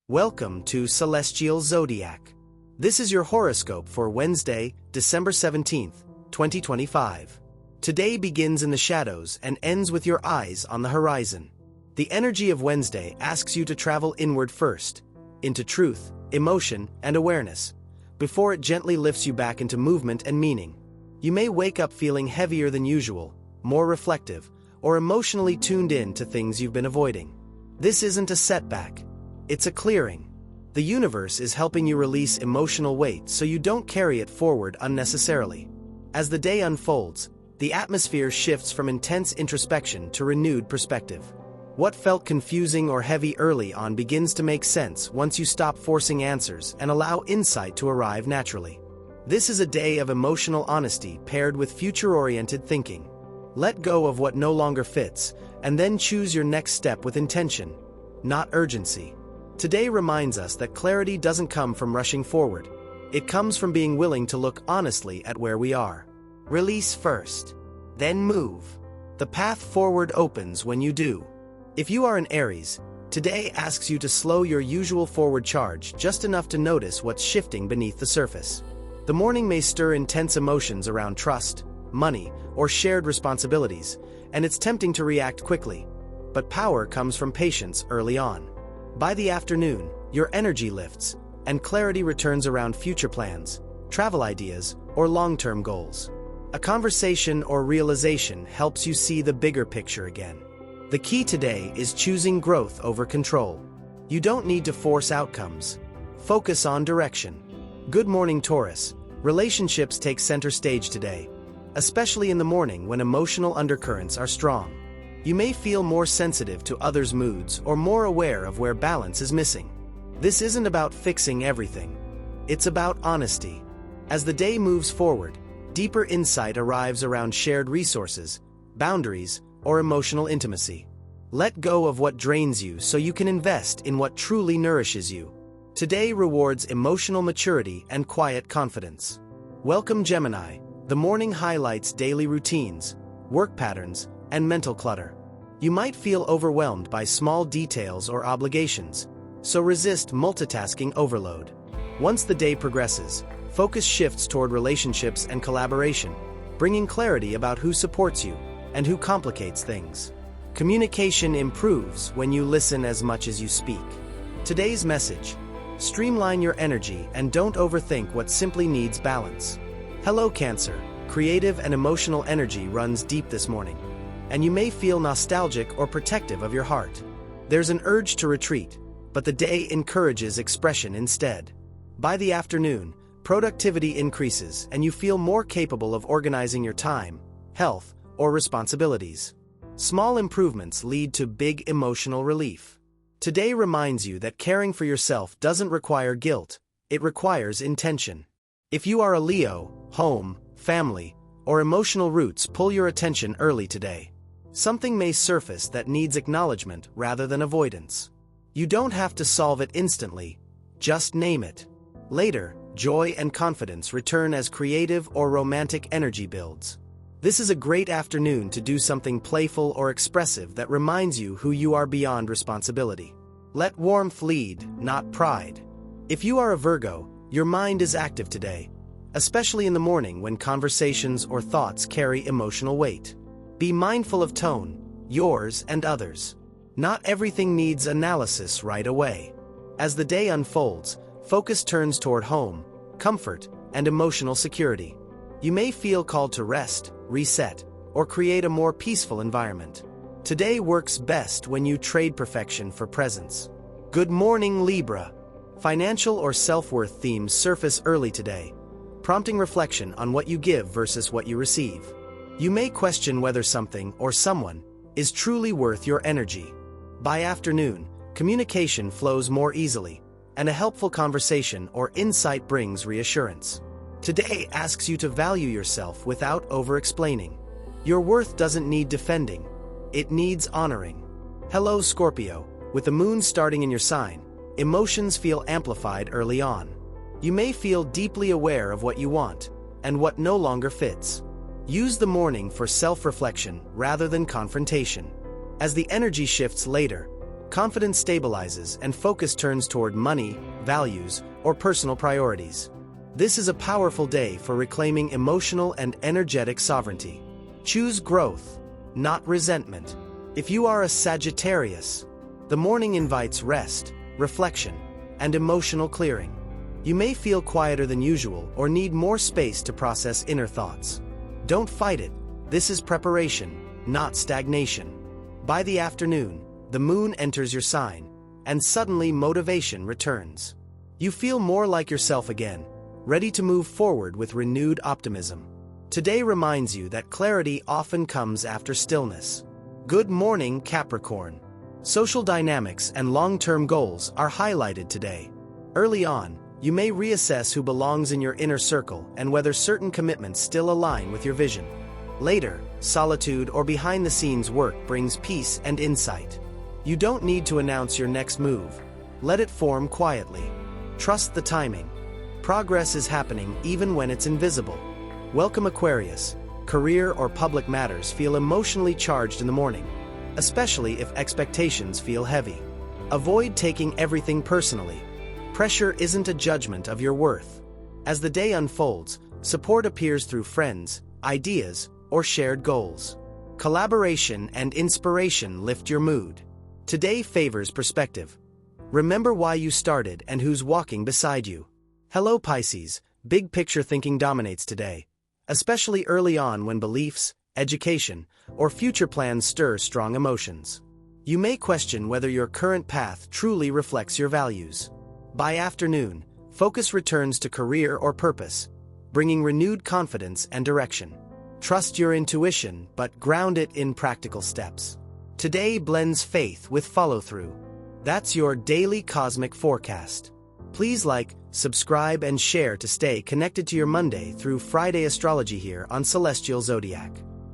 Welcome to Celestial Zodiac. This is your horoscope for Wednesday, December 17th, 2025. Today begins in the shadows and ends with your eyes on the horizon. The energy of Wednesday asks you to travel inward first, into truth, emotion, and awareness, before it gently lifts you back into movement and meaning. You may wake up feeling heavier than usual, more reflective, or emotionally tuned in to things you've been avoiding. This isn't a setback. It's a clearing. The universe is helping you release emotional weight so you don't carry it forward unnecessarily. As the day unfolds, the atmosphere shifts from intense introspection to renewed perspective. What felt confusing or heavy early on begins to make sense once you stop forcing answers and allow insight to arrive naturally. This is a day of emotional honesty paired with future-oriented thinking. Let go of what no longer fits, and then choose your next step with intention, not urgency. Today reminds us that clarity doesn't come from rushing forward. It comes from being willing to look honestly at where we are. Release first, then move. The path forward opens when you do. If you are an Aries, today asks you to slow your usual forward charge just enough to notice what's shifting beneath the surface. The morning may stir intense emotions around trust, money, or shared responsibilities, and it's tempting to react quickly. But power comes from patience early on. By the afternoon, your energy lifts, and clarity returns around future plans, travel ideas, or long-term goals. A conversation or realization helps you see the bigger picture again. The key today is choosing growth over control. You don't need to force outcomes. Focus on direction. Good morning, Taurus. Relationships take center stage today, especially in the morning when emotional undercurrents are strong. You may feel more sensitive to others' moods or more aware of where balance is missing. This isn't about fixing everything. It's about honesty. As the day moves forward, deeper insight arrives around shared resources, boundaries, or emotional intimacy. Let go of what drains you so you can invest in what truly nourishes you. Today rewards emotional maturity and quiet confidence. Welcome, Gemini. The morning highlights daily routines, work patterns, and mental clutter. You might feel overwhelmed by small details or obligations, so resist multitasking overload. Once the day progresses, focus shifts toward relationships and collaboration, bringing clarity about who supports you and who complicates things. Communication improves when you listen as much as you speak. Today's message: streamline your energy and don't overthink what simply needs balance. Hello, Cancer. Creative and emotional energy runs deep this morning, and you may feel nostalgic or protective of your heart. There's an urge to retreat, but the day encourages expression instead. By the afternoon, productivity increases and you feel more capable of organizing your time, health, or responsibilities. Small improvements lead to big emotional relief. Today reminds you that caring for yourself doesn't require guilt, it requires intention. If you are a Leo, home, family, or emotional roots pull your attention early today. Something may surface that needs acknowledgement rather than avoidance. You don't have to solve it instantly, just name it. Later, joy and confidence return as creative or romantic energy builds. This is a great afternoon to do something playful or expressive that reminds you who you are beyond responsibility. Let warmth lead, not pride. If you are a Virgo, your mind is active today, especially in the morning when conversations or thoughts carry emotional weight. Be mindful of tone, yours and others. Not everything needs analysis right away. As the day unfolds, focus turns toward home, comfort, and emotional security. You may feel called to rest, reset, or create a more peaceful environment. Today works best when you trade perfection for presence. Good morning, Libra. Financial or self-worth themes surface early today, prompting reflection on what you give versus what you receive. You may question whether something or someone is truly worth your energy. By afternoon, communication flows more easily, and a helpful conversation or insight brings reassurance. Today asks you to value yourself without over-explaining. Your worth doesn't need defending, it needs honoring. Hello, Scorpio. With the moon starting in your sign, emotions feel amplified early on. You may feel deeply aware of what you want and what no longer fits. Use the morning for self-reflection rather than confrontation. As the energy shifts later, Confidence stabilizes and focus turns toward money, values, or personal priorities. This is a powerful day for reclaiming emotional and energetic sovereignty. Choose growth, not resentment. If you are a Sagittarius, the morning invites rest, reflection, and emotional clearing. You may feel quieter than usual or need more space to process inner thoughts. Don't fight it. This is preparation, not stagnation. By the afternoon, the moon enters your sign, and suddenly motivation returns. You feel more like yourself again, ready to move forward with renewed optimism. Today reminds you that clarity often comes after stillness. Good morning, Capricorn. Social dynamics and long-term goals are highlighted today. Early on, you may reassess who belongs in your inner circle and whether certain commitments still align with your vision. Later, solitude or behind-the-scenes work brings peace and insight. You don't need to announce your next move. Let it form quietly. Trust the timing. Progress is happening even when it's invisible. Welcome, Aquarius. Career or public matters feel emotionally charged in the morning, especially if expectations feel heavy. Avoid taking everything personally. Pressure isn't a judgment of your worth. As the day unfolds, support appears through friends, ideas, or shared goals. Collaboration and inspiration lift your mood. Today favors perspective. Remember why you started and who's walking beside you. Hello, Pisces. Big picture thinking dominates today, especially early on when beliefs, education, or future plans stir strong emotions. You may question whether your current path truly reflects your values. By afternoon, focus returns to career or purpose, bringing renewed confidence and direction. Trust your intuition, but ground it in practical steps. Today blends faith with follow-through. That's your daily cosmic forecast. Please like, subscribe, and share to stay connected to your Monday through Friday astrology here on Celestial Zodiac.